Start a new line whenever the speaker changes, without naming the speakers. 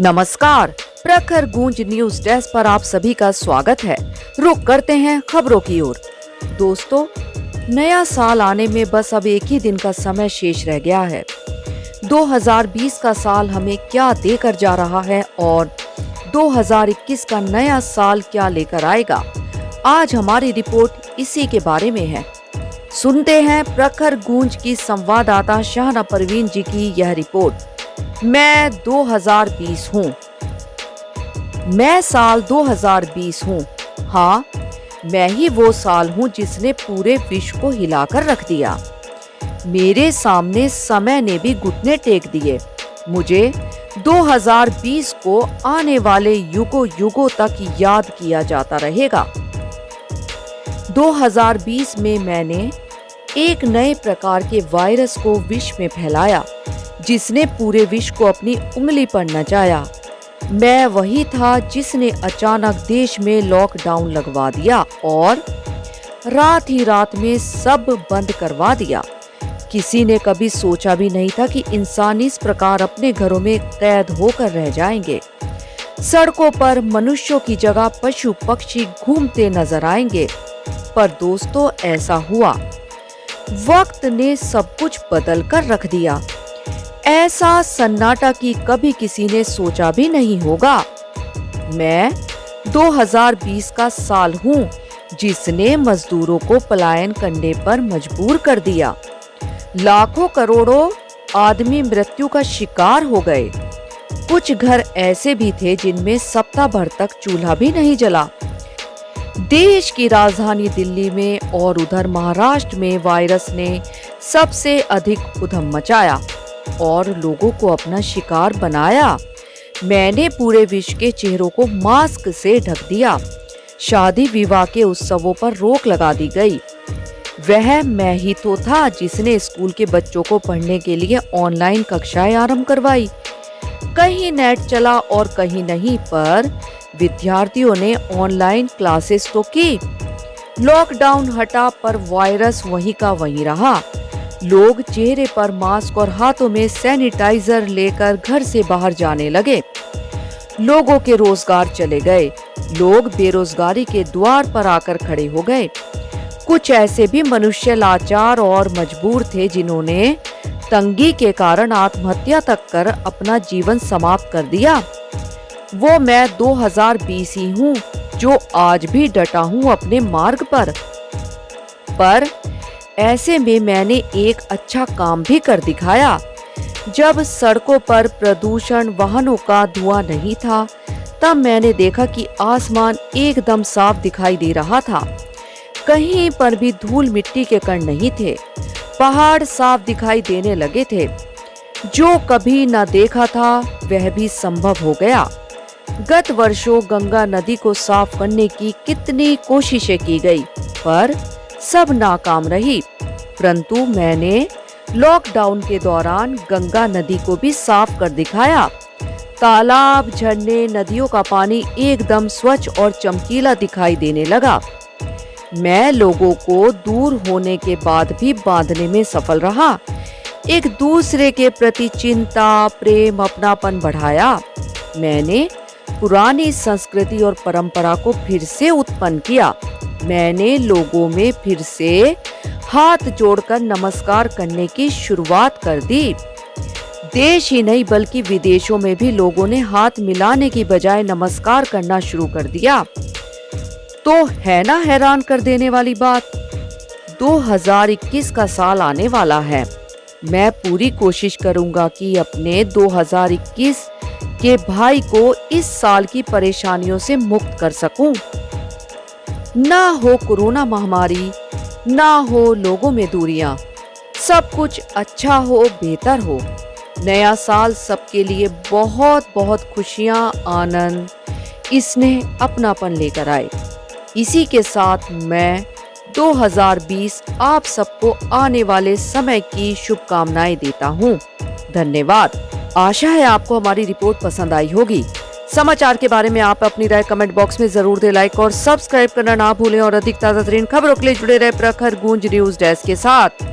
नमस्कार, प्रखर गूंज न्यूज डेस्क पर आप सभी का स्वागत है। रुक करते हैं खबरों की ओर। दोस्तों, नया साल आने में बस अब एक ही दिन का समय शेष रह गया है। 2020 का साल हमें क्या देकर जा रहा है और 2021 का नया साल क्या लेकर आएगा, आज हमारी रिपोर्ट इसी के बारे में है। सुनते हैं प्रखर गूंज की संवाददाता शाहना परवीन जी की यह रिपोर्ट। मैं 2020 हूँ। मैं साल 2020 हूँ। हाँ, मैं ही वो साल हूँ जिसने पूरे विश्व को हिलाकर रख दिया। मेरे सामने समय ने भी घुटने टेक दिए। मुझे 2020 को आने वाले युगों युगों तक याद किया जाता रहेगा। 2020 में मैंने एक नए प्रकार के वायरस को विश्व में फैलाया, जिसने पूरे विश्व को अपनी उंगली पर नचाया। मैं वही था जिसने अचानक देश में लॉकडाउन लगवा दिया और रात ही रात में सब बंद करवा दिया। किसी ने कभी सोचा भी नहीं था कि इंसान इस प्रकार अपने घरों में कैद होकर रह जाएंगे। सड़कों पर मनुष्यों की जगह पशु पक्षी घूमते नजर आएंगे। पर दोस्तों, ऐसा हुआ। वक्त ने सब कुछ बदल कर रख दिया। ऐसा सन्नाटा कि कभी किसी ने सोचा भी नहीं होगा। मैं 2020 का साल हूँ जिसने मजदूरों को पलायन करने पर मजबूर कर दिया। लाखों करोड़ों आदमी मृत्यु का शिकार हो गए। कुछ घर ऐसे भी थे जिनमें सप्ताह भर तक चूल्हा भी नहीं जला। देश की राजधानी दिल्ली में और उधर महाराष्ट्र में वायरस ने सबसे अधिक उधम मचाया और लोगों को अपना शिकार बनाया। मैंने पूरे विश्व के चेहरों को मास्क से ढक दिया। शादी विवाह के उत्सवों पर रोक लगा दी गई। वह मैं ही तो था जिसने स्कूल के बच्चों को पढ़ने के लिए ऑनलाइन कक्षाएं आरंभ करवाई। कहीं नेट चला और कहीं नहीं, पर विद्यार्थियों ने ऑनलाइन क्लासेस तो की। लॉकडाउन हटा पर वायरस वहीं का वहीं रहा। लोग चेहरे पर मास्क और हाथों में सैनिटाइजर लेकर घर से बाहर जाने लगे। लोगों के रोजगार चले गए। लोग बेरोजगारी के द्वार पर आकर खड़े हो गए। कुछ ऐसे भी मनुष्य लाचार और मजबूर थे जिन्होंने तंगी के कारण आत्महत्या तक कर अपना जीवन समाप्त कर दिया। वो मैं 2020 ही हूँ जो आज भी डटा हूँ अपने मार्ग पर ऐसे में मैंने एक अच्छा काम भी कर दिखाया। जब सड़कों पर प्रदूषण, वाहनों का धुआं नहीं था, तब मैंने देखा कि आसमान एकदम साफ दिखाई दे रहा था। कहीं पर भी धूल मिट्टी के कण नहीं थे। पहाड़ साफ दिखाई देने लगे थे। जो कभी न देखा था वह भी संभव हो गया। गत वर्षों गंगा नदी को साफ करने की कितनी कोशिशें की गई, पर सब नाकाम रही। परंतु मैंने लॉकडाउन के दौरान गंगा नदी को भी साफ कर दिखाया। तालाब, झरने, नदियों का पानी एकदम स्वच्छ और चमकीला दिखाई देने लगा। मैं लोगों को दूर होने के बाद भी बांधने में सफल रहा। एक दूसरे के प्रति चिंता, प्रेम, अपनापन बढ़ाया। मैंने पुरानी संस्कृति और परंपरा को फिर से उत्पन्न किया। मैंने लोगों में फिर से हाथ जोड़कर नमस्कार करने की शुरुआत कर दी। देश ही नहीं बल्कि विदेशों में भी लोगों ने हाथ मिलाने की बजाय नमस्कार करना शुरू कर दिया। तो है ना हैरान कर देने वाली बात। 2021 का साल आने वाला है। मैं पूरी कोशिश करूंगा कि अपने 2021 के भाई को इस साल की परेशानियों से मुक्त कर सकूं। ना हो कोरोना महामारी, ना हो लोगों में दूरियां, सब कुछ अच्छा हो, बेहतर हो। नया साल सबके लिए बहुत बहुत खुशियां, आनंद, स्नेह, अपनापन लेकर आए। इसी के साथ मैं 2020 आप सबको आने वाले समय की शुभकामनाएं देता हूं। धन्यवाद। आशा है आपको हमारी रिपोर्ट पसंद आई होगी। समाचार के बारे में आप अपनी राय कमेंट बॉक्स में जरूर दें लाइक और सब्सक्राइब करना ना भूलें और अधिक ताजा तरीन खबरों के लिए जुड़े रहे प्रखर गूंज न्यूज डेस्क के साथ।